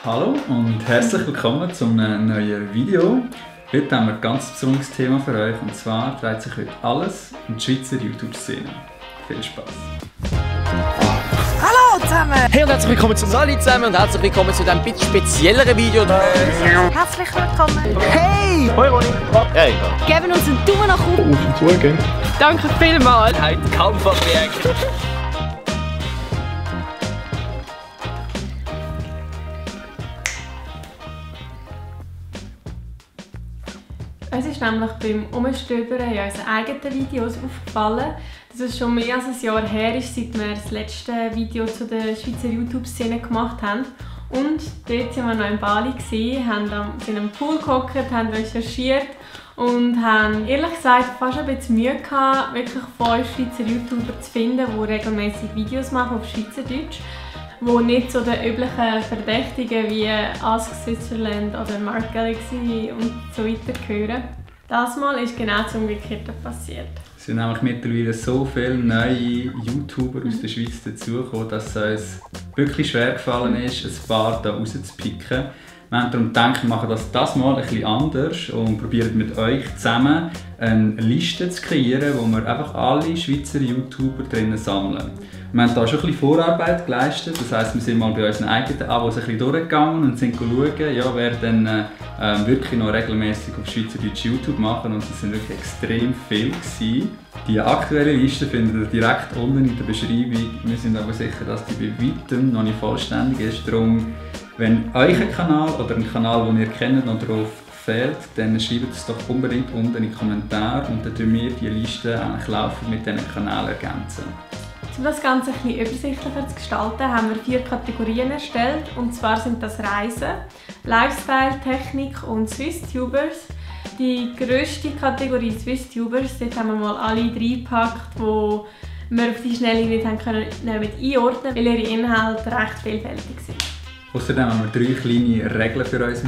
Hallo und herzlich willkommen zu einem neuen Video. Heute haben wir ein ganz besonderes Thema für euch, und zwar dreht sich heute alles um die Schweizer YouTube-Szene. Viel Spaß! Hallo zusammen! Hey und herzlich willkommen zu Sali zusammen und herzlich willkommen zu diesem bisschen spezielleren Video. Herzlich willkommen! Hey! Hoi Ronny! Hey! Geben uns einen Daumen nach oben! Auf und zugehen. Danke vielmals! Heute Kampf am Berg! Uns ist nämlich beim Umstöbern in unseren eigenen Videos aufgefallen, dass es schon mehr als ein Jahr her ist, seit wir das letzte Video zu der Schweizer YouTube-Szene gemacht haben. Und dort waren wir noch in Bali, sind am Pool gehockt, haben recherchiert und haben ehrlich gesagt fast ein bisschen Mühe gehabt, wirklich 5 Schweizer YouTuber zu finden, die regelmäßig Videos machen auf Schweizerdeutsch, die nicht zu den üblichen Verdächtigen wie Ask Switzerland oder Mark Galaxy und so weiter gehören. Das Mal ist genau das Umgekehrte passiert. Es sind nämlich mittlerweile so viele neue YouTuber aus der Schweiz dazugekommen, dass es uns wirklich schwer gefallen ist, ein paar hier rauszupicken. Wir haben darum gedacht, wir machen das mal ein bisschen anders und probieren mit euch zusammen eine Liste zu kreieren, wo wir einfach alle Schweizer YouTuber drinnen sammeln. Wir haben da schon ein bisschen Vorarbeit geleistet, das heisst, wir sind mal bei unseren eigenen Abos ein bisschen durchgegangen und sind schauen, ja, wer dann wirklich noch regelmäßig auf Schweizerdeutsch YouTube machen, und es sind wirklich extrem viele gewesen. Die aktuelle Liste findet ihr direkt unten in der Beschreibung. Wir sind aber sicher, dass die bei weitem noch nicht vollständig ist. Darum, wenn euch ein Kanal oder ein Kanal, den ihr kennt, noch drauf fehlt, dann schreibt es doch unbedingt unten in die Kommentare und dann tun wir die Liste eigentlich laufend mit diesen Kanälen ergänzen. Um das Ganze ein bisschen übersichtlicher zu gestalten, haben wir 4 Kategorien erstellt. Und zwar sind das Reisen, Lifestyle, Technik und SwissTubers. Die grösste Kategorie SwissTubers, dort haben wir mal alle reingepackt, die wir auf die Schnelle nicht einordnen konnten, weil ihre Inhalte recht vielfältig sind. Außerdem haben wir 3 kleine Regeln für uns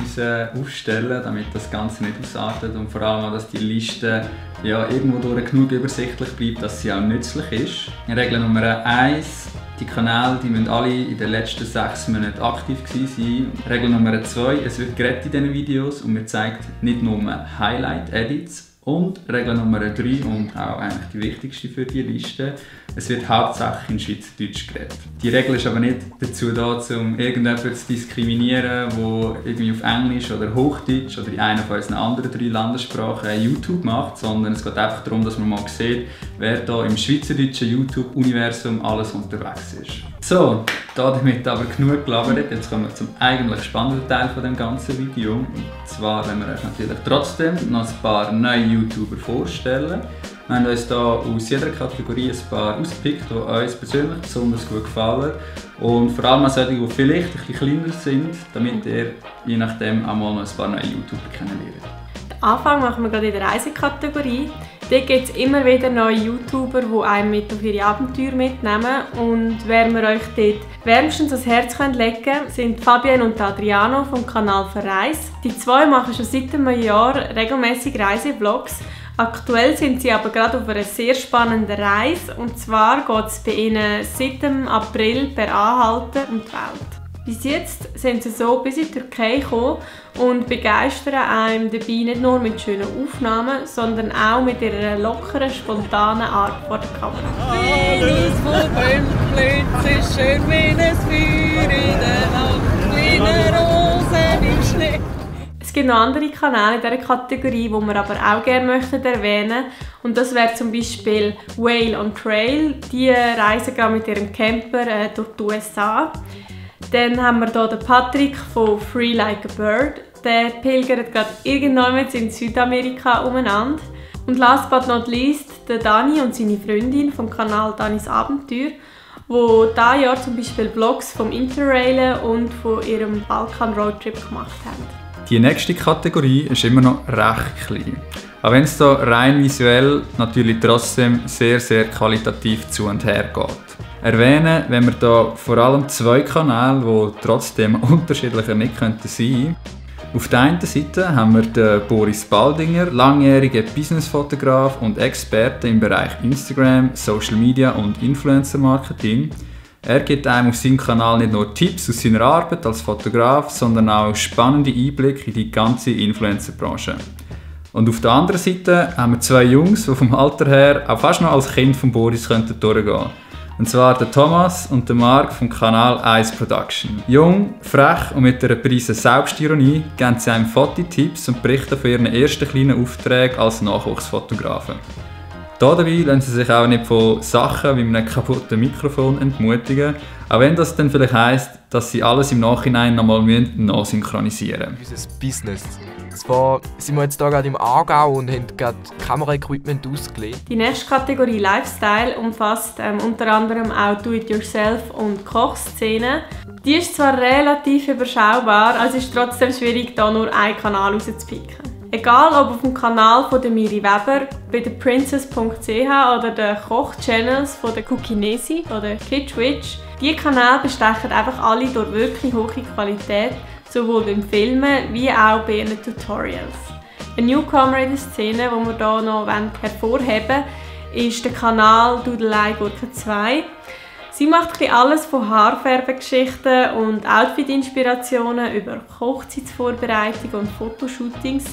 aufstellen, damit das Ganze nicht ausartet und vor allem auch, dass die Liste ja, irgendwo durch genug übersichtlich bleibt, dass sie auch nützlich ist. Regel Nummer 1: die Kanäle die müssen alle in den letzten 6 Monaten aktiv sein. Regel Nummer 2: es wird geredet in diesen Videos und man zeigt nicht nur Highlight-Edits. Und Regel Nummer 3 und auch eigentlich die wichtigste für die Liste: es wird hauptsächlich in Schweizerdeutsch geredet. Die Regel ist aber nicht dazu da, um irgendjemanden zu diskriminieren, der irgendwie auf Englisch oder Hochdeutsch oder in einer von unseren anderen 3 Landessprachen YouTube macht, sondern es geht einfach darum, dass man mal sieht, wer hier im schweizerdeutschen YouTube-Universum alles unterwegs ist. So, damit aber genug gelabert, jetzt kommen wir zum eigentlich spannenden Teil von dem ganzen Video. Und zwar wollen wir euch natürlich trotzdem noch ein paar neue YouTuber vorstellen. Wir haben uns hier aus jeder Kategorie ein paar ausgepickt, die uns persönlich besonders gut gefallen. Und vor allem auch solche, die vielleicht ein bisschen kleiner sind, damit ihr je nachdem auch mal noch ein paar neue YouTuber kennenlernt. Den Anfang machen wir gerade in der Reisekategorie. Dort gibt es immer wieder neue YouTuber, die einen mit auf ihre Abenteuer mitnehmen. Und wer wir euch dort wärmstens ans Herz legen können, sind Fabian und Adriano vom Kanal Verreis. Die 2 machen schon seit einem Jahr regelmäßig Reisevlogs. Aktuell sind sie aber gerade auf einer sehr spannenden Reise. Und zwar geht es bei ihnen seit dem April per Anhalter um die Welt. Bis jetzt sind sie so bis in die Türkei gekommen und begeistern einem dabei nicht nur mit schönen Aufnahmen, sondern auch mit ihrer lockeren, spontanen Art vor der Kamera. Alles von Blüten ist schön wie ein Feuer in der Nacht, kleine Rosen im Schnee. Es gibt noch andere Kanäle in dieser Kategorie, die wir aber auch gerne erwähnen möchten. Und das wäre zum Beispiel Whale on Trail. Die reisen gerade mit ihrem Camper durch die USA. Dann haben wir hier den Patrick von Free Like a Bird. Der pilgert gerade irgendwann in Südamerika umeinander. Und last but not least, der Dani und seine Freundin vom Kanal Danis Abenteuer, die dieses Jahr zum Beispiel Vlogs vom Interrailen und von ihrem Balkan-Roadtrip gemacht haben. Die nächste Kategorie ist immer noch recht klein. Auch wenn es hier rein visuell natürlich trotzdem sehr qualitativ zu und her geht. Erwähnen, wenn wir hier vor allem 2 Kanäle, die trotzdem unterschiedlicher nicht sein könnten. Auf der einen Seite haben wir den Boris Baldinger, langjähriger Businessfotograf und Experte im Bereich Instagram, Social Media und Influencer Marketing. Er gibt einem auf seinem Kanal nicht nur Tipps aus seiner Arbeit als Fotograf, sondern auch spannende Einblicke in die ganze Influencer-Branche. Und auf der anderen Seite haben wir zwei Jungs, die vom Alter her auch fast noch als Kind von Boris durchgehen könnten. Und zwar der Thomas und der Marc vom Kanal Ice Production. Jung, frech und mit einer Prise Selbstironie geben sie einem Fototipps und berichten von ihren ersten kleinen Aufträgen als Nachwuchsfotografen. Dabei lassen sie sich auch nicht von Sachen wie einem kaputten Mikrofon entmutigen, auch wenn das dann vielleicht heisst, dass sie alles im Nachhinein nochmal nachsynchronisieren müssen. Unser Business. Zwar sind wir jetzt hier gerade im Aargau und haben gerade Kameraequipment ausgelegt. Die nächste Kategorie Lifestyle umfasst unter anderem auch Do-it-yourself und Kochszenen. Die ist zwar relativ überschaubar, also ist trotzdem schwierig, hier nur einen Kanal rauszupicken. Egal ob auf dem Kanal von der Miri Weber, bei der Princess.ch oder den Koch-Channels von der Cookinesi oder Kitschwitch, diese Kanäle bestechen einfach alle durch wirklich hohe Qualität, sowohl beim Filmen wie auch bei ihren Tutorials. Ein Newcomer in der Szene, den wir hier noch hervorheben wollen, ist der Kanal Dudelei Gurke 2. Sie macht alles von Haarfärbegeschichten und Outfit-Inspirationen über Hochzeitsvorbereitung und Fotoshootings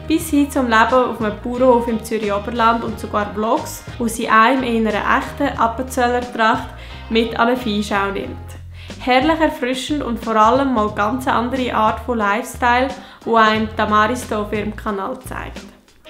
bis hin zum Leben auf einem Bauernhof im Zürich Oberland und sogar Vlogs, wo sie einem in einer echten Appenzellertracht mit an eine Viehschau nimmt. Herrlich erfrischend und vor allem mal ganz andere Art von Lifestyle, die einem Damaris hier auf ihrem Kanal zeigt.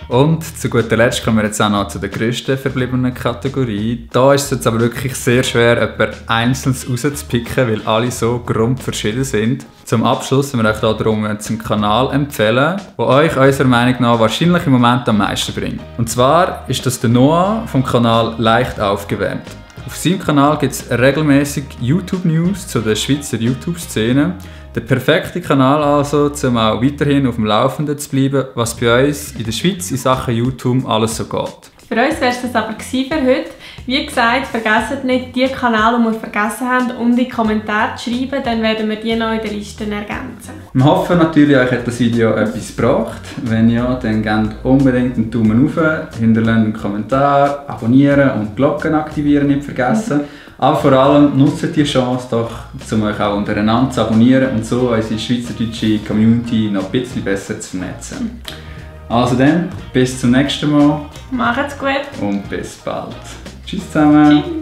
Und zu guter Letzt kommen wir jetzt auch noch zu der grössten verbliebenen Kategorie. Da ist es jetzt aber wirklich sehr schwer, etwas Einzelnes rauszupicken, weil alle so grundverschieden sind. Zum Abschluss wollen wir euch darum zum Kanal empfehlen, der euch unserer Meinung nach wahrscheinlich im Moment am meisten bringt. Und zwar ist das der Noah vom Kanal Leicht aufgewärmt. Auf seinem Kanal gibt es regelmäßig YouTube-News zu der Schweizer YouTube-Szene. Der perfekte Kanal also, um auch weiterhin auf dem Laufenden zu bleiben, was bei uns in der Schweiz in Sachen YouTube alles so geht. Für uns wäre es das aber für heute. Wie gesagt, vergesst nicht, die Kanäle, die wir vergessen haben, in die Kommentare zu schreiben, dann werden wir die noch in der Liste ergänzen. Wir hoffen natürlich, euch hat das Video etwas gebracht. Wenn ja, dann gebt unbedingt einen Daumen hoch, hinterlasst einen Kommentar, abonnieren und die Glocken aktivieren nicht vergessen. Aber vor allem nutzt die Chance doch, um euch auch untereinander zu abonnieren und so unsere schweizerdeutsche Community noch ein bisschen besser zu vernetzen. Also dann, bis zum nächsten Mal. Macht's gut und bis bald. Tschüss zusammen. Tschüss.